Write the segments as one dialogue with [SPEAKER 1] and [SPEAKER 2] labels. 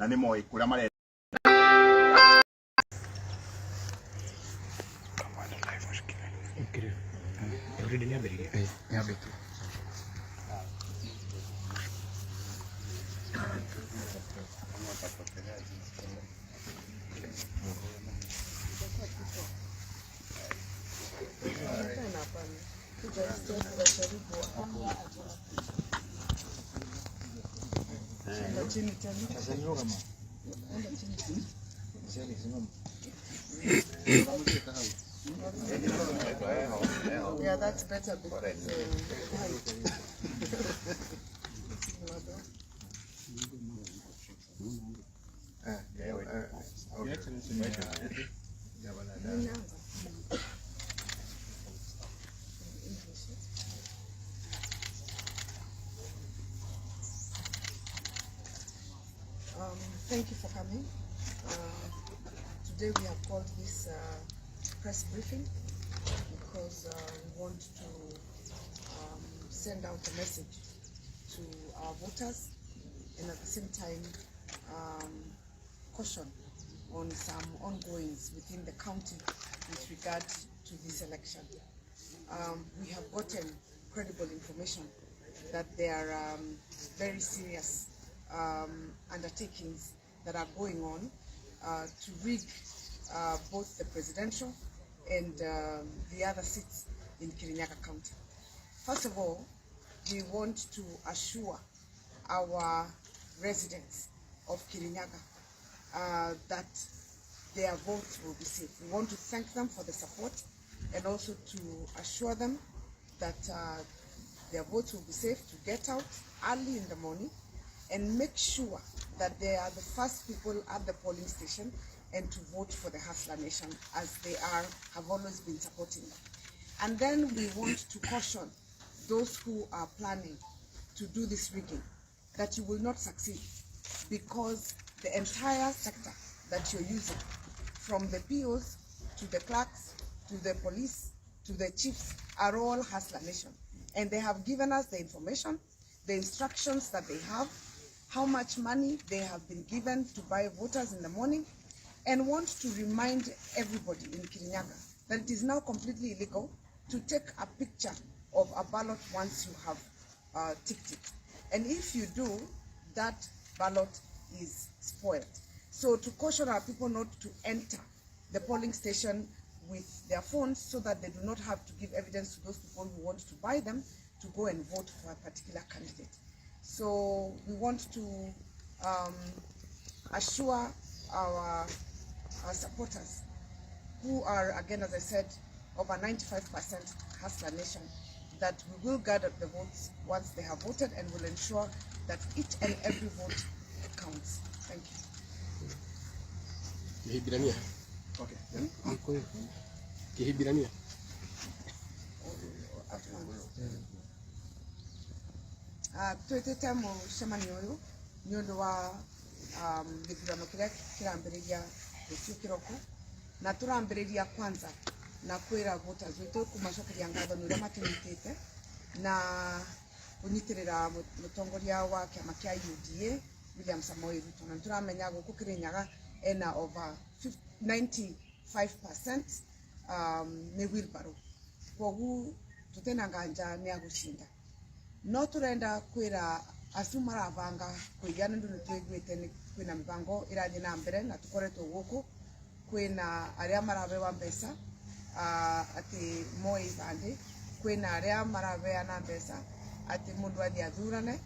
[SPEAKER 1] na nä moä kå rä a mare
[SPEAKER 2] Yeah, that's better because thank you for coming. Today we have called this press briefing because we want to send out a message to our voters and at the same time caution on some ongoings within the county with regard to this election. We have gotten credible information that there are very serious undertakings that are going on to rig both the presidential and the other seats in Kirinyaga County. First of all, we want to assure our residents of Kirinyaga that their votes will be safe. We want to thank them for the support and also to assure them that their votes will be safe to get out early in the morning and make sure that they are the first people at the polling station and to vote for the Hustler Nation as they have always been supporting them. And then we want to caution those who are planning to do this rigging that you will not succeed because the entire sector that you're using, from the POs to the clerks to the police to the chiefs, are all Hustler Nation. And they have given us the information, the instructions that they have, how much money they have been given to buy voters in the morning, and want to remind everybody in Kirinyaga that it is now completely illegal to take a picture of a ballot once you have ticked it. And if you do, that ballot is spoiled. So to caution our people not to enter the polling station with their phones so that they do not have to give evidence to those people who want to buy them to go and vote for a particular candidate. So we want to assure our supporters, who are, again, as I said, over 95% Hustler Nation, that we will gather the votes once they have voted and will ensure that each and every vote counts. Thank you.
[SPEAKER 1] okay.
[SPEAKER 2] Twetete mucemanio uyu ni undu wa githurano kiria kirambiriria rucio kiroko, na turambiriria kwanza na kwira voters witu kumacokeria ngatho ni uria matunyitite na kunyitirira mutongoria wa kiama kia UDA William Samoei Ruto, na turamenya guku Kirinyaga ena over 95% ni Wilbaro, kogu tutena nganja ni agushinda. No turenda kwira acu maravanga kuigana ndu nitwiguite ni kwina mibango irathi na mbere na tukoretwo guku kwina aria marabewa mbeca ati moi bande, kwina aria marabeana mbeca ati mundu athi athurana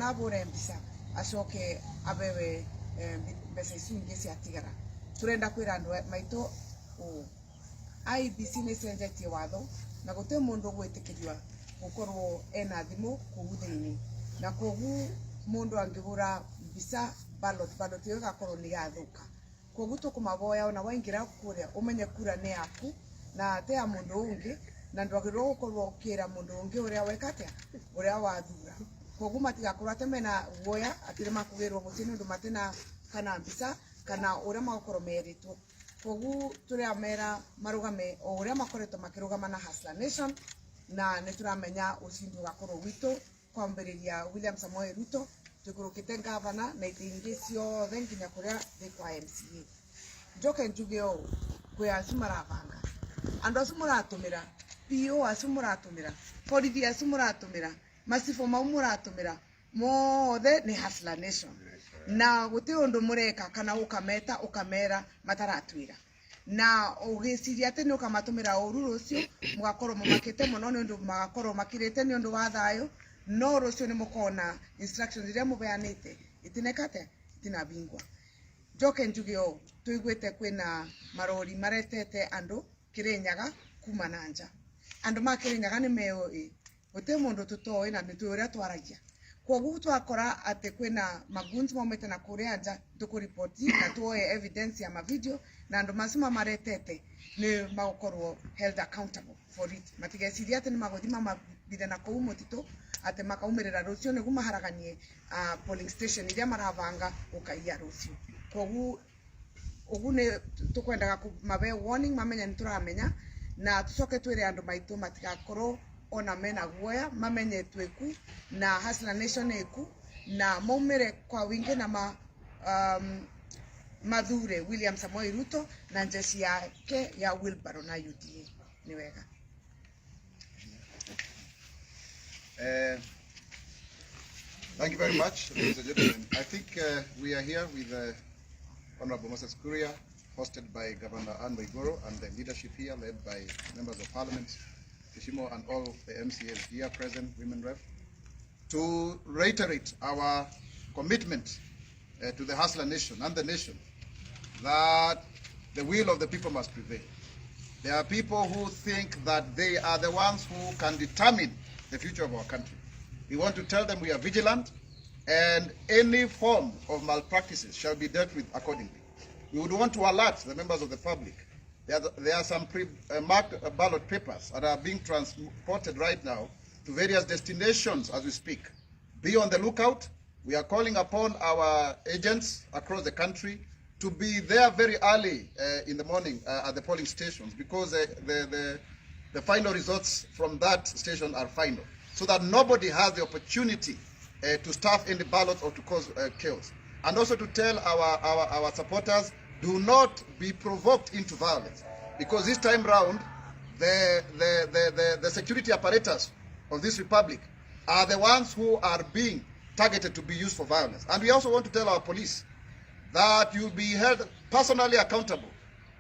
[SPEAKER 2] abure mbica acoke abewe mbeca icio ingi ciatigara. Turenda kwira andu maitu IEBC ni cenjetie watho na guti mundu gwitikiria gukorwo ena thimu kugu thiini, na kogu mundu angibura mbica ballot yo gakorwo ni gathuka. Kogu tukumaboya ona waingira kuria umenye kura ni yaku na te ya mundu ungi, na ndwagirwo gukorwo ukira mundu ungi uria wekatia uria wathura. Kogu matigakorwo atemena guoya atire makugirwo mucini ndu matena kana mbica kana uria makorwo meritwo. Kogu turia mera marugame o uria makoretwo makirugama na Hustler Nation, na nituramenya ushindi ugakorwo witu kwambiriria William Samoei Ruto tukurukite gavana na itingi ciothe nginya kuria thikwa MCA njoke njuge o kwi acu maravanga andu acu muratumira PO acu muratumira borithi acu muratumira macifo mau muratumira mothe ni Hustler Nation na guti undu mureka kana ukameta ukamera mataratwira na ugiciria ati ni ukamatumira uru rucio mugakorwo mumakite muno ni undu magakorwo makirite ni undu wa thayo no rucio ni mukona instructions iria mubeanite itinekate itinabingwa njoke njuge o tuiguite kwina marori maretete andu Kirinyaga kuma na nja andu ma Kirinyaga ni meoi guti mundu tutoi na nitu uria twaragia koguo twakora ati kwina magunzi maumite na kuria nja tukuripoti na tuoe evidence ya mavideo na andu macima maretete ni magukorwo held accountable for it matigeciria ati ni maguthima mabithe na kou mutito ati makaumirira rucio niguo maharaganie polling station iria maravanga ukaia rucio koguo ugu ni tukwendaga mabe warning mamenya ni turamenya na tucoke twire andu maitu matigakorwo ona mena guoya mamenye tweku na Hustler Nation eku na maumire kwa wingi na mathure William Samoei Ruto na njeci yake ya Wilbaro na UDA ni wega.
[SPEAKER 1] Thank you very much, ladies and gentlemen. I think we are here with Honorable Moses Kuria, hosted by Governor Waiguru and the leadership here led by members of Parliament, Kishimo and all the MCAs here present, women rep, to reiterate our commitment to the Hustler Nation and the nation that the will of the people must prevail. There are people who think that they are the ones who can determine the future of our country. We want to tell them we are vigilant and any form of malpractices shall be dealt with accordingly. We would want to alert the members of the public. There are some marked ballot papers that are being transported right now to various destinations as we speak. Be on the lookout. We are calling upon our agents across the country to be there very early in the morning at the polling stations because the final results from that station are final, so that nobody has the opportunity to stuff any ballots or to cause chaos. And also to tell our supporters, do not be provoked into violence, because this time round, the security apparatus of this republic are the ones who are being targeted to be used for violence. And we also want to tell our police that you'll be held personally accountable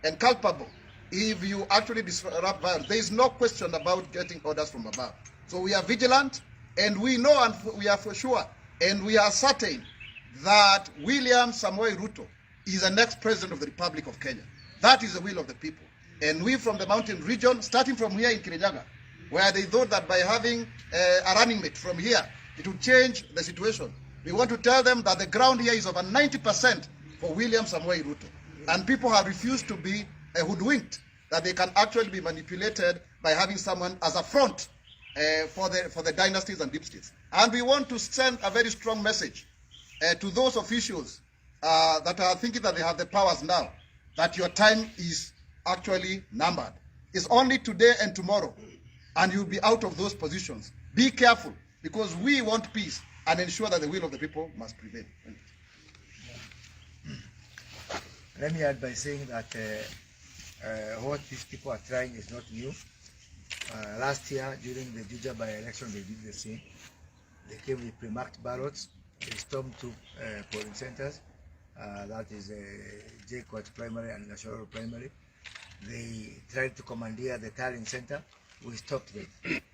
[SPEAKER 1] and culpable if you actually disrupt violence. There is no question about getting orders from above. So we are vigilant, and we know and we are for sure, and we are certain that William Samoei Ruto is the next president of the Republic of Kenya. That is the will of the people. And we from the mountain region, starting from here in Kirinyaga, where they thought that by having a running mate from here, it would change the situation. We want to tell them that the ground here is over 90% for William Samoei Ruto. And people have refused to be hoodwinked, that they can actually be manipulated by having someone as a front for the dynasties and deep states. And we want to send a very strong message to those officials that are thinking that they have the powers now, that your time is actually numbered. It's only today and tomorrow, and you'll be out of those positions. Be careful, because we want peace and ensure that the will of the people must prevail.
[SPEAKER 3] Let me add by saying that what these people are trying is not new. Last year, during the Juja by-election, they did the same. They came with pre-marked ballots. They stormed two polling centers. That is J-Court Primary and National Primary. They tried to commandeer the tallying center. We stopped them.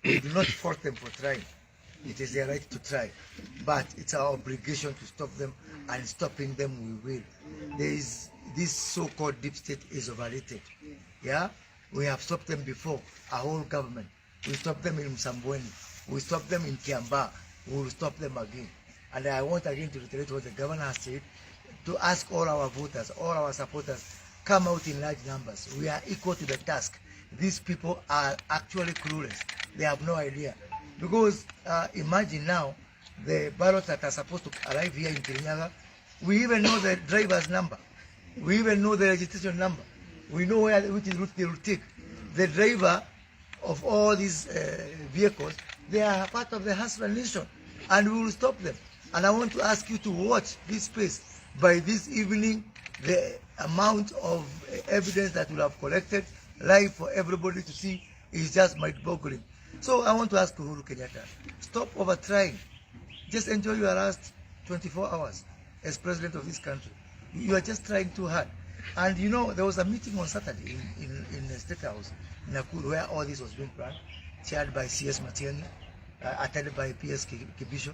[SPEAKER 3] We do not force them for trying. It is their right to try. But it's our obligation to stop them, and stopping them we will. This so-called deep state is overrated. Yeah? We have stopped them before, our whole government. We stopped them in Msambweni. We stopped them in Kiambaa. We will stop them again. And I want again to reiterate what the governor has said, to ask all our voters, all our supporters, come out in large numbers. We are equal to the task. These people are actually clueless. They have no idea. Because imagine now, the ballots that are supposed to arrive here in Kirinyaga, we even know the driver's number. We even know the registration number. We know which route they will take. The driver of all these vehicles, they are part of the Hustler Nation, and we will stop them. And I want to ask you to watch this space. By this evening, the amount of evidence that we have collected live for everybody to see is just mind-boggling. So I want to ask Uhuru Kenyatta, stop over trying. Just enjoy your last 24 hours as president of this country. You are just trying too hard. And you know, there was a meeting on Saturday in the State House in Nakuru where all this was being planned, chaired by CS Matiang'i, attended by PS Kibisho.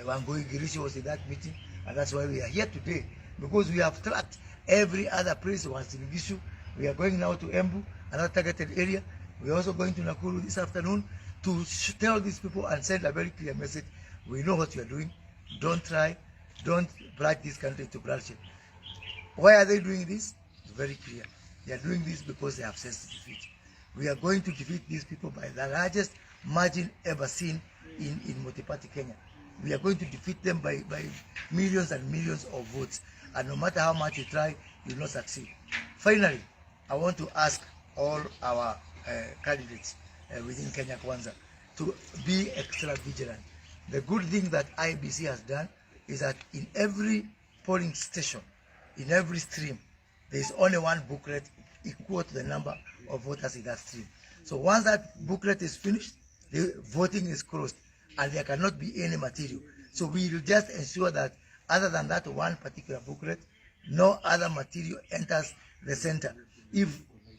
[SPEAKER 3] Wangui Girishi was in that meeting, and that's why we are here today, because we have tracked every other place was in Gishu. We are going now to Embu, another targeted area. We are also going to Nakuru this afternoon to tell these people and send a very clear message. We know what you are doing. Don't try. Don't drag this country into bloodshed. Why are they doing this? It's very clear. They are doing this because they have sensed defeat. We are going to defeat these people by the largest margin ever seen in multi-party Kenya. We are going to defeat them by millions and millions of votes. And no matter how much you try, you will not succeed. Finally, I want to ask all our candidates within Kenya Kwanza to be extra vigilant. The good thing that IBC has done is that in every polling station, in every stream, there is only one booklet equal to the number of voters in that stream. So once that booklet is finished, the voting is closed and there cannot be any material. So we will just ensure that other than that one particular booklet, no other material enters the center. If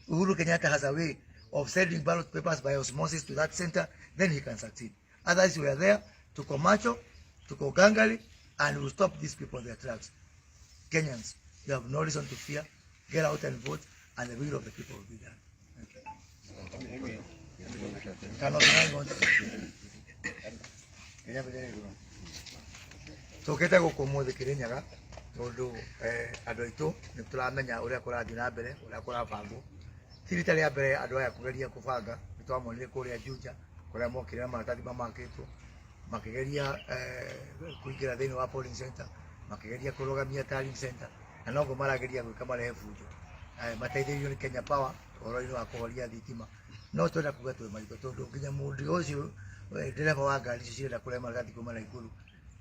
[SPEAKER 3] Uhuru Kenyatta has a way of sending ballot papers by osmosis to that center, then he can succeed. Otherwise, we are there to Komacho, to Kogangali, and we'll stop these people in their tracks. Kenyans, you have no reason to fear. Get out and vote, and the will of the people will be done. Toketa go komo de Kirinyaga, tondu andu aitu ni turamenya uria kurathi na mbere, uria kurabangwo. Tirita ria mbere andu aya kugeria kubanga, ni twamonire kuria Juja, kuria mokire na maratathi mamakitwo, makigeria kuingira thiini wa polling center, makigeria kurugamia tallying center, na noguo marageria gwika marehe fujo. Mateithĩrĩirio nĩ Kenya Power ũhoro-inĩ wa kũhoria thitima, no twenda kuga twĩ maitho tondũ nginya mũndũ ũcio ndereba wa ngari icio cirenda kũrehe maratathi kuma Waiguru,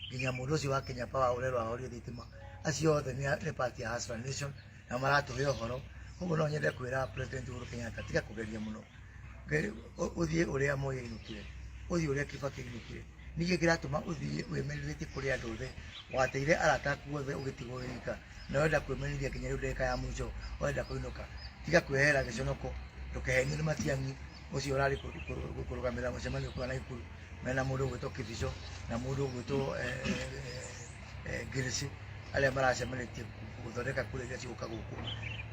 [SPEAKER 3] nginya mũndũ ũcio wa Kenya Power ũrerwo ahorie thitima, acio othe nĩ party ya Hustler Nation na maratũhe ũhoro. Koguo no nyende kwĩra President Uhuru Kenyatta tiga kũgeria mũno, ũthiĩ ũrĩa Moi ainũkire, ũthiĩ ũrĩa Kibaki ainũkire. Ningĩ kĩratũma ũthiĩ wĩmenyithĩtie kũrĩ andũ othe, wateire arata aku othe ũgĩtigwo wĩika, na wenda kwĩmenyithia nginya rĩu ndagĩka ya mũico wenda kũinũka. Tiga kwĩhera gĩconoko, ndũkehenio nĩ Matiang'i ũcio ũrarĩ kũrũgamĩrĩra mũcemanio kwa Naikuru, mena mũndũ ũgwĩtwo Kibisho na mũndũ ũgwĩtwo Ngirici, arĩa maracemanĩtie gũthondeka kura iria cigũka gũkũ.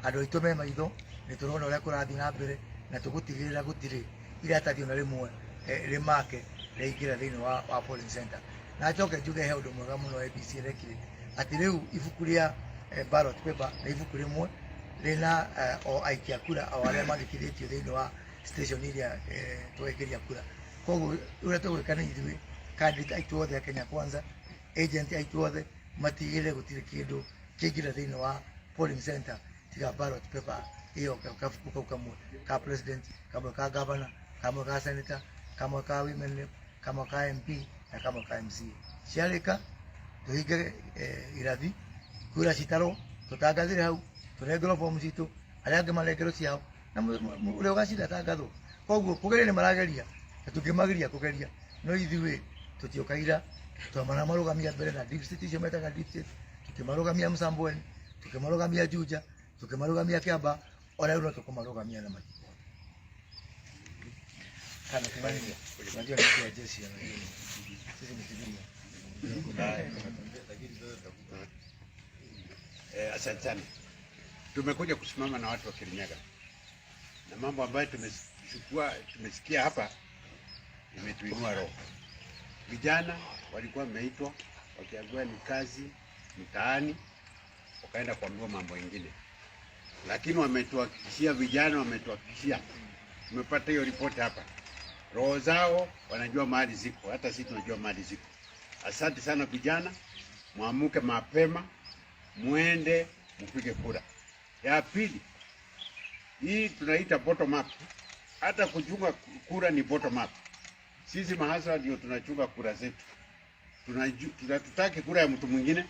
[SPEAKER 3] Andũ aitũ me maitho, nĩ tũrona ũrĩa kũrathiĩ na mbere, na tũgũtigĩrĩra gũtirĩ iratathi ona rĩmwe rĩmake rĩingĩra thĩinĩ wa polling center. Na njoke njuge he ũndũ mwega mũno IEBC ĩrekire, atĩ rĩu ibuku rĩa ballot paper na ibuku rĩmwe rĩna o aikia kura o arĩa mandĩkithĩtio thĩinĩ wa station iria twekĩria kura. Koguo ũrĩa tũgwĩka nĩ ithuĩ candidate aitũ othe a Kenya Kwanza, agent aitũ othe matigĩrĩre gũtirĩ kĩndũ kĩingĩra thĩinĩ wa polling center tiga ballot paper ĩyo kabuku kau kamwe ka president, kamwe ka governor, kamwe ka senator, kamwe ka women rep, kamwe ka MP na kamwe ka MCA. Ciarĩka tũhinge irathi, kura citarwo, tũtangathĩre hau, tũnengerwo bomu citũ, arĩa angĩ marengerwo ciao, na ũrĩa ũgacinda tangathwo. Koguo kũgeria nĩ marageria, na tũngĩmageria kũgeria, no ithuĩ tũtiokaira, twamana marũgamia mbere na deep state icio metaga deep state, tũkĩmarũgamia Msambweni, tũkĩmarũgamia Juja, tũkĩmarũgamia Kiambaa, ona rĩu no tũkũmarũgamia na Mathiko. Kana kumania, unajua ni kwa jeshi ya Nigeria. Sisi ni civilian.
[SPEAKER 4] Asante sana. Tumekuja kusimama na watu wa Kirinyaga na mambo ambayo tumesikia hapa imetuinua roho. Vijana walikuwa wameitwa wakiambiwa ni kazi mtaani, wakaenda kuambiwa mambo mengine, lakini wametuhakikishia, vijana wametuhakikishia, tumepata hiyo ripoti hapa, roho zao wanajua mahali ziko, hata sisi tunajua mahali ziko. Asante sana vijana, muamuke mapema, muende mpige kura. Ya pili, hii tunaita bottom up. Hata kuchunga kura ni bottom up. Sisi mahasla ndio tunachunga kura zetu. Tunatutaki kura ya mtu mwingine.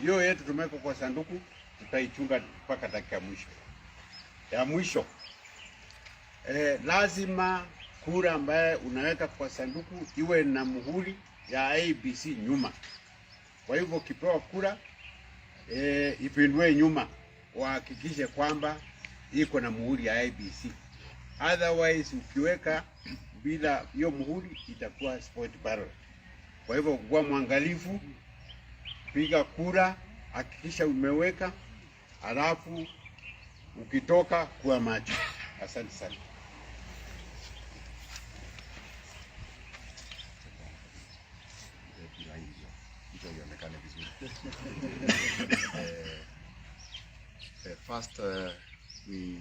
[SPEAKER 4] Hiyo yetu tumeweka kwa sanduku, tutaichunga mpaka dakika ya mwisho. Lazima kura ambaye unaweka kwa sanduku iwe na muhuri ya ABC nyuma. Kwa hivyo kipewa kura ipindwe nyuma, wahakikishe kwamba iko na muhuri ya ABC. Otherwise ukiweka bila hiyo muhuri itakuwa spoiled ballot. Kwa hivyo kuwa mwangalifu, piga kura, hakikisha umeweka, alafu ukitoka kuwa macho. Asante sana.
[SPEAKER 1] First, we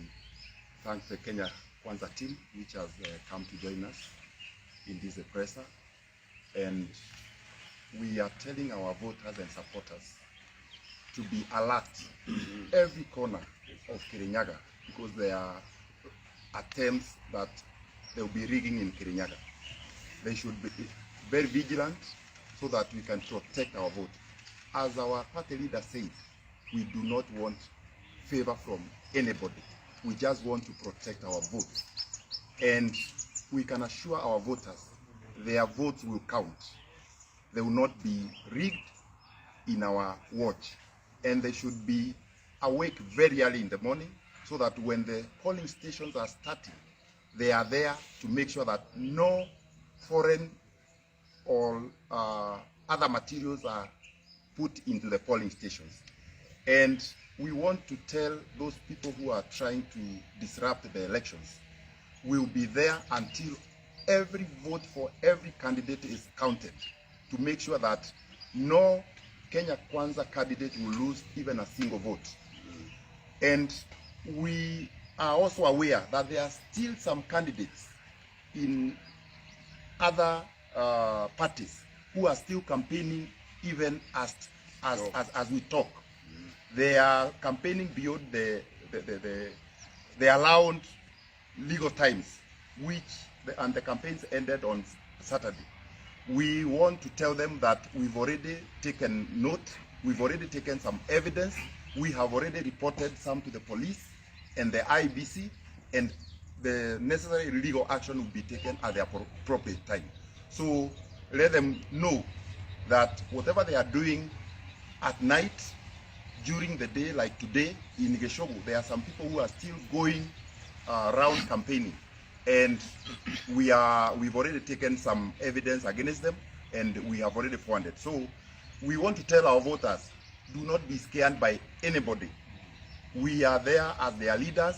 [SPEAKER 1] thank the Kenya Kwanza team which has come to join us in this presser, and we are telling our voters and supporters to be alert in every corner of Kirinyaga, because there are attempts that there will be rigging in Kirinyaga. They should be very vigilant so that we can protect our vote. As our party leader said, we do not want favor from anybody. We just want to protect our vote. And we can assure our voters their votes will count. They will not be rigged in our watch. And they should be awake very early in the morning so that when the polling stations are starting, they are there to make sure that no foreign or other materials are put into the polling stations. And we want to tell those people who are trying to disrupt the elections, we'll be there until every vote for every candidate is counted, to make sure that no Kenya Kwanza candidate will lose even a single vote. And we are also aware that there are still some candidates in other parties who are still campaigning even as we talk. They are campaigning beyond the allowed legal times, and the campaigns ended on Saturday. We want to tell them that we've already taken note, we've already taken some evidence, we have already reported some to the police and the IBC, and the necessary legal action will be taken at the appropriate time. So let them know that whatever they are doing at night, during the day, like today in Geshogo, there are some people who are still going around campaigning, and we've already taken some evidence against them, and we have already found it. So we want to tell our voters, do not be scared by anybody. We are there as their leaders,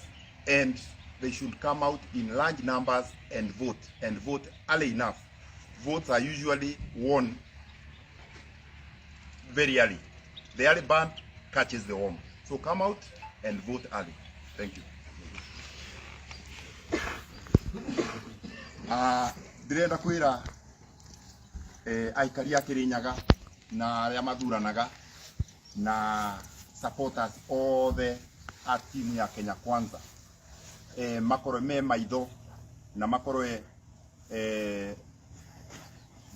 [SPEAKER 1] and they should come out in large numbers and vote early enough. Votes are usually won very early. The early bird catches the worm. So come out and vote early. Thank you. Ndirenda kwira aikari a Kirinyaga na aria mathuranaga na supporters othe a timu ya Kenya Kwanza makorwe me maitho na makorwe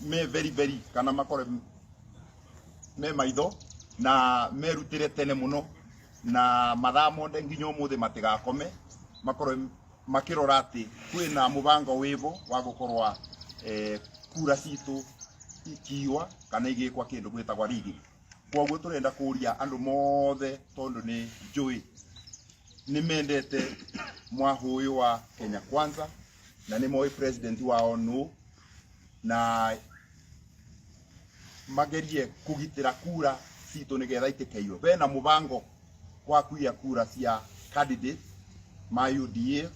[SPEAKER 1] me very kana makorwe me maitho na merutire tene muno na mathaa mothe nginya umuthi matigakome makorwe makirora ati kwina mubango wivo wa gukorwa kura citu ikiwa kana igikwa kindu gwitagwa rigi. Koguo turenda kuria andu mothe tondu ni njui ni mendete mwahu uyu wa Kenya Kwanza na ni moi president wao nu na magerie kugitira kura citu nigetha itikeyo bena mubango wa kuia kura cia candidates ma UDA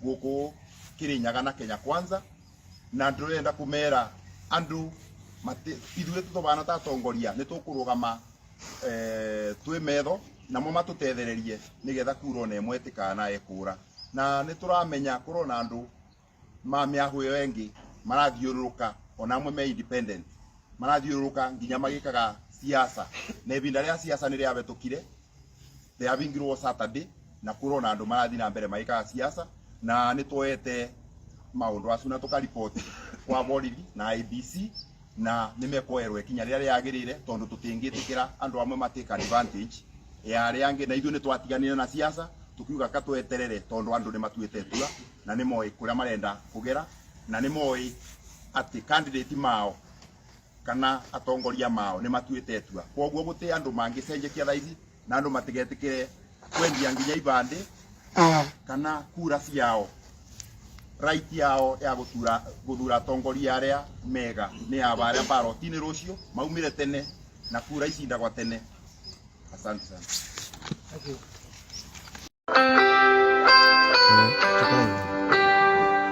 [SPEAKER 1] guku Kirinyaga na Kenya Kwanza, na ndurenda kumera andu ithuĩ tũtobana tatongoria nĩ tũkũrũgama twĩ metho namo matutethererie nigetha kura ona ĩmwe ĩtikanae kũra. Na nĩ tũramenya kũrĩ na andũ ma mĩahũ ĩyo ĩngĩ marathiũrũrũka ona amwe me independent marathiũrũrũka nginya magĩkaga siasa, na ibinda rĩa siasa nĩ rĩabetũkire rĩabingirwo Saturday, na kũrĩ na andũ marathi na mbere magĩkaga siasa, na nĩ tuete maũndũ acu na tũkaripoti kwa borithi na IBC
[SPEAKER 5] na nimekwerwo ikinya riria riagirire tondu tutingitikira andu amwe matake advantage ya aria angi, na ithuĩ nĩ twatiganire na siasa tukiuga katweterere tondu andu nĩ matuĩte tua na nĩ moĩ kũrĩa marenda kũgera na nĩ moĩ ati candidate mao kana atongoria mao nĩ matuĩte tua. Koguo gũtĩ andu mangĩcenjekia thaici na andu matigetikire kwendia nginya ibande kana kura ciao. Right yao ya guthura atongoria aria mega ni aba aria baroti-inĩ rũcio maumire tene na kura icindagwa tene. Asante sana.
[SPEAKER 3] Thank you.